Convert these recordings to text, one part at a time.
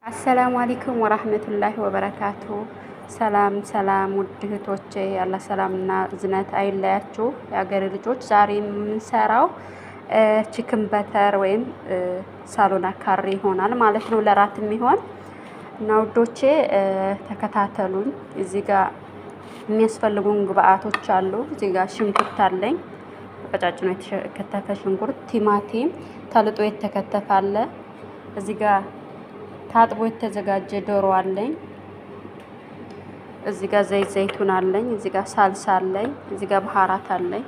አሰላሙ አለይኩም ወራህመቱላሂ ወበረካቱ። ሰላም ሰላም ውድ እህቶቼ ያለ ሰላምና እዝነት አይለያችሁ የአገሬ ልጆች። ዛሬ የምንሰራው ቺክን በተር ወይም ሳሎና ካሬ ይሆናል ማለት ነው፣ ለራት የሚሆን እና ውዶቼ ተከታተሉኝ። እዚህ ጋር የሚያስፈልጉን ግብአቶች አሉ። እዚህ ጋር ሽንኩርት አለኝ፣ ቀጫጭኖ የተከተፈ ሽንኩርት፣ ቲማቲም ተልጦ የተከተፈ አለ። እዚህ ጋር ታጥቦ የተዘጋጀ ዶሮ አለኝ። እዚህ ጋር ዘይቱን አለኝ። እዚህ ጋር ሳልሳ አለኝ። እዚህ ጋር ባህራት አለኝ።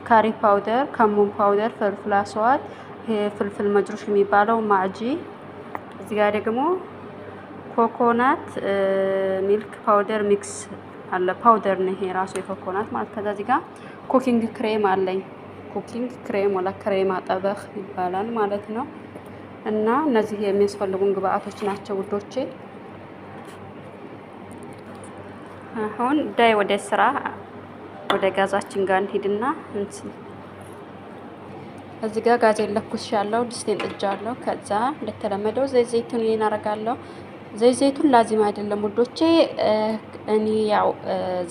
ካሪ ፓውደር፣ ከሙን ፓውደር፣ ፍልፍል አስዋድ፣ ፍልፍል መጅሩሽ የሚባለው ማጂ። እዚህ ጋር ደግሞ ኮኮናት ሚልክ ፓውደር ሚክስ አለ። ፓውደር ነው ይሄ ራሱ የኮኮናት ማለት። ከዛ እዚህ ጋር ኩኪንግ ክሬም አለኝ። ኩኪንግ ክሬም ወላ ክሬም አጠበኽ ይባላል ማለት ነው። እና እነዚህ የሚያስፈልጉን ግብአቶች ናቸው ውዶቼ። አሁን ዳይ ወደ ስራ ወደ ጋዛችን ጋር እንሂድና እዚህ ጋር ጋዜን ለኩሻለሁ፣ ድስቴን ጥጃለሁ። ከዛ እንደተለመደው ዘይቱን እናረጋለሁ። ዘይቱን ላዚም አይደለም ውዶቼ፣ እኔ ያው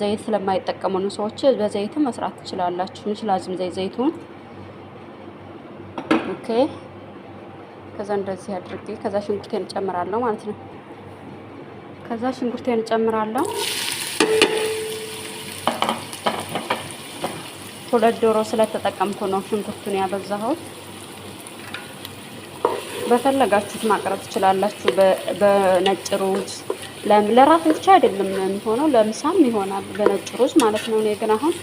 ዘይት ስለማይጠቀሙ ነው ሰዎች በዘይት መስራት ትችላላችሁ። ምንሽ ላዚም ዘይቱን ኦኬ። ከዛ እንደዚህ አድርጌ ከዛ ሽንኩርቴን እጨምራለሁ ማለት ነው። ከዛ ሽንኩርቴን እጨምራለሁ። ሁለት ዶሮ ስለተጠቀምኩ ነው ሽንኩርቱን ያበዛሁት። በፈለጋችሁት ማቅረብ ትችላላችሁ። በነጭ ሩዝ ለራት ብቻ አይደለም የሚሆነው፣ ለምሳም ይሆናል በነጭ ሩዝ ማለት ነው። እኔ ግን አሁን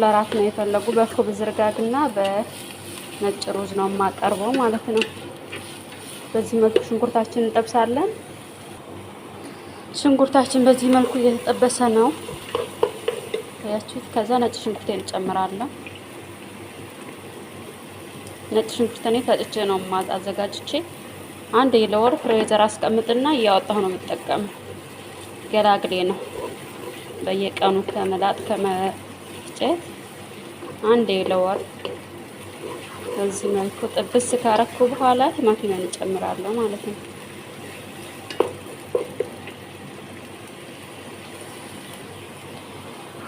ለራት ነው የፈለጉ። በኩብዝ ዝርጋግና በነጭ ሩዝ ነው የማቀርበው ማለት ነው። በዚህ መልኩ ሽንኩርታችንን እንጠብሳለን። ሽንኩርታችን በዚህ መልኩ እየተጠበሰ ነው ያያችሁት። ከዛ ነጭ ሽንኩርቴን እጨምራለሁ። ነጭ ሽንኩርቴን ፈጭቼ ነው አዘጋጅቼ አንድ ለወር ፍሬዘር አስቀምጥና እያወጣሁ ነው የምጠቀመው። ገላግሌ ነው በየቀኑ ከመላጥ ከመፍጨት አንድ ለወር በዚህ መልኩ ጥብስ ካረኩ በኋላ ቲማቲም እንጨምራለሁ ማለት ነው።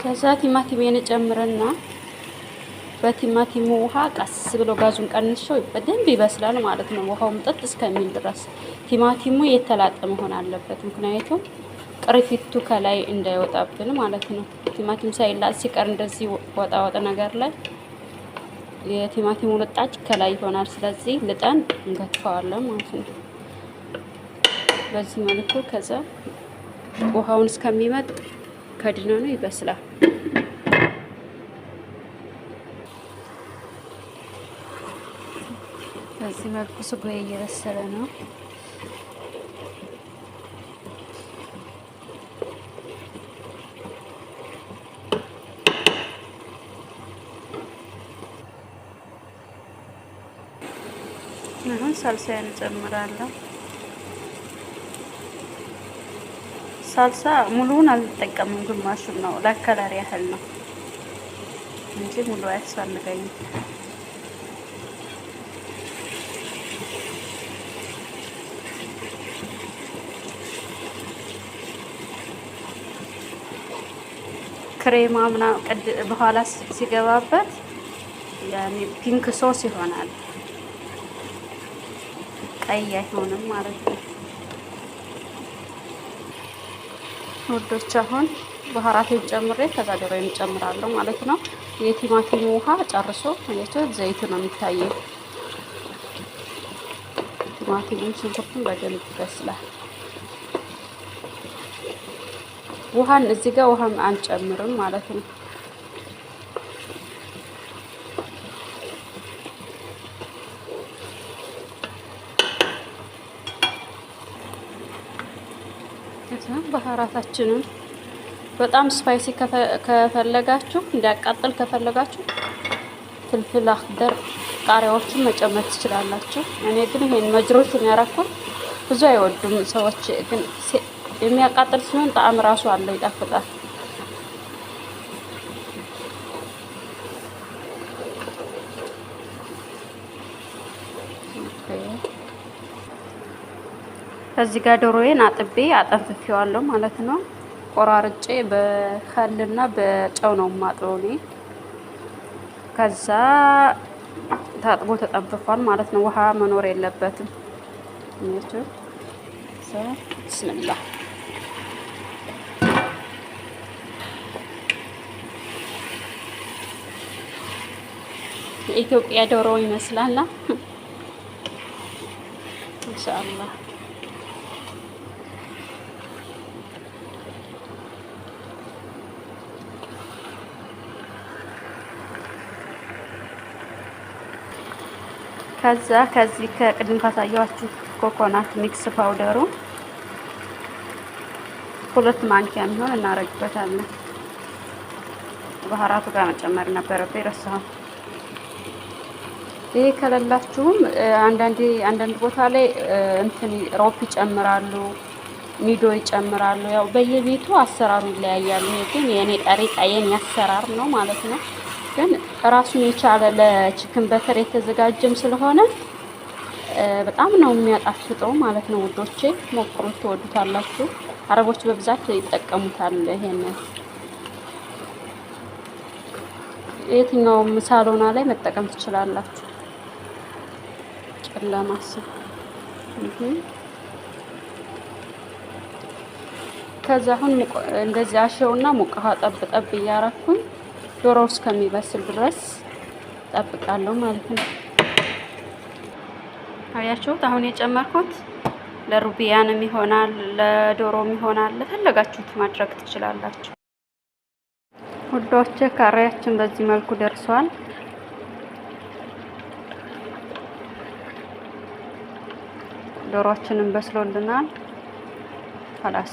ከዛ ቲማቲሜን ጨምርና በቲማቲሙ ውሃ ቀስ ብሎ ጋዙን ቀንሼው በደንብ ይበስላል ማለት ነው። ውሃው ምጥጥ እስከሚል ድረስ ቲማቲሙ የተላጠ መሆን አለበት፣ ምክንያቱም ቅርፊቱ ከላይ እንዳይወጣብን ማለት ነው። ቲማቲም ሳይላጥ ሲቀር እንደዚህ ወጣ ነገር ላይ የቲማቲሙ ልጣጭ ከላይ ይሆናል። ስለዚህ ልጠን እንከትፈዋለን ማለት ነው በዚህ መልኩ። ከዛ ውሃውን እስከሚመጥ ከድነው ነው ይበስላል። በዚህ መልኩ ስጎዬ እየበሰለ ነው። አሁን ሳልሳ እንጨምራለሁ። ሳልሳ ሙሉውን አልጠቀምም፣ ግማሹን ነው ለከለር ያህል ነው እንጂ ሙሉ አያስፈልገኝም። ክሬማ ምናምን በኋላ ሲገባበት ያኔ ፒንክ ሶስ ይሆናል፣ ቀይ አይሆንም ማለት ነው ውዶች። አሁን ባህራቴን ጨምሬ ከዛ ዶሮዬን እጨምራለሁ ማለት ነው። የቲማቲሙ ውሃ ጨርሶ ዘይቱ ነው የሚታየው። ቲማቲሙን ሽንኩርቱን በደንብ ይበስላል። ውሃን እዚህ ጋር ውሃም አንጨምርም ማለት ነው። ባህራታችንን በጣም ስፓይሲ ከፈለጋችሁ እንዲያቃጥል ከፈለጋችሁ ፍልፍል አክደር ቃሪያዎችን መጨመር ትችላላችሁ። እኔ ግን ይሄን መጅሮሹን ያረኩት ብዙ አይወዱም ሰዎች፣ ግን የሚያቃጥል ሲሆን ጣዕም ራሱ አለው፣ ይጣፍጣል። ከዚህ ጋር ዶሮዬን አጥቤ አጠንፍፌዋለሁ ማለት ነው። ቆራርጬ በከልና በጨው ነው የማጥበው እኔ። ከዛ ታጥቦ ተጠንፍፏል ማለት ነው። ውሃ መኖር የለበትም። ብስምላህ የኢትዮጵያ ዶሮ ይመስላል። ኢንሻአላህ ከዚህ ከቅድም ካሳየኋችሁ ኮኮናት ሚክስ ፓውደሩ 2 ማንኪያ የሚሆን እናረግበታለን። ባህራቱ ጋር መጨመር ነበረብኝ ረሳሁ። ይሄ ከሌላችሁም አንዳንድ ቦታ ላይ እንትን ሮፕ ይጨምራሉ፣ ሚዶ ይጨምራሉ። ያው በየቤቱ አሰራሩ ይለያያል። ይሄ ግን የኔ ጠሪቃ የኔ አሰራር ነው ማለት ነው። ግን ራሱን የቻለ ለቺክን በተር የተዘጋጀም ስለሆነ በጣም ነው የሚያጣፍጠው ማለት ነው ውዶቼ። ሞክሩት፣ ትወዱታላችሁ። አረቦች በብዛት ይጠቀሙታል። ይሄንን የትኛውም ሳሎና ላይ መጠቀም ትችላላችሁ። ጨለማስብ ከዛ አሁን እንደዚህ አሸውና ሙቅ ውሃ ጠብ እያረኩኝ ዶሮ እስከሚበስል ድረስ ጠብቃለሁ ማለት ነው። አያችሁት? አሁን የጨመርኩት ለሩቢያንም ይሆናል፣ ለዶሮም ይሆናል። ለፈለጋችሁት ማድረግ ትችላላችሁ ውዶቼ። ካሪያችን በዚህ መልኩ ደርሷል። ዶሮአችንን በስሎልናል። خلاص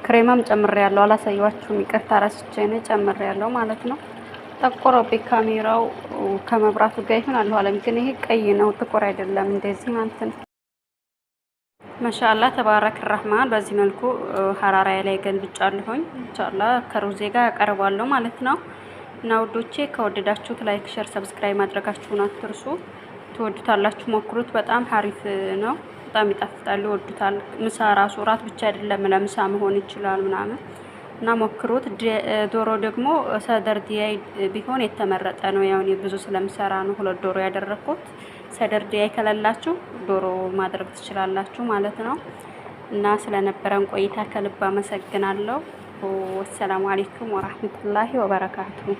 ክሬማም ጨምሬያለሁ። አላሳየኋችሁም፣ ይቅርታ ረስቼ ነው ጨምሬያለሁ ማለት ነው። ጠቆረብኝ ካሜራው ከመብራቱ ጋር ይሆን አለኋለም፣ ግን ይሄ ቀይ ነው ጥቁር አይደለም። እንደዚህ ማለት ነው። ማሻአላህ ተባረክ ረህማን። በዚህ መልኩ ሀራራ ላይ ገልብጫለሁኝ። ኢንሻአላህ ከሩዜ ጋር ያቀርባለሁ ማለት ነው። እና ውዶቼ ከወደዳችሁት ላይክ፣ ሼር፣ ሰብስክራይብ ማድረጋችሁን አትርሱ። ትወዱታላችሁ፣ ሞክሩት። በጣም ሀሪፍ ነው። በጣም ይጣፍጣል፣ ይወዱታል። ምሳ ራሱ ራት ብቻ አይደለም ለምሳ መሆን ይችላል ምናምን እና ሞክሩት። ዶሮ ደግሞ ሰደርዲያይ ቢሆን የተመረጠ ነው። ያው እኔ ብዙ ስለምሰራ ነው 2 ዶሮ ያደረኩት። ሰደርዲያይ ከሌላችሁ ዶሮ ማድረግ ትችላላችሁ ማለት ነው። እና ስለነበረን ቆይታ ከልብ አመሰግናለሁ። ወሰላሙ አለይኩም ወራህመቱላሂ ወበረካቱሁ።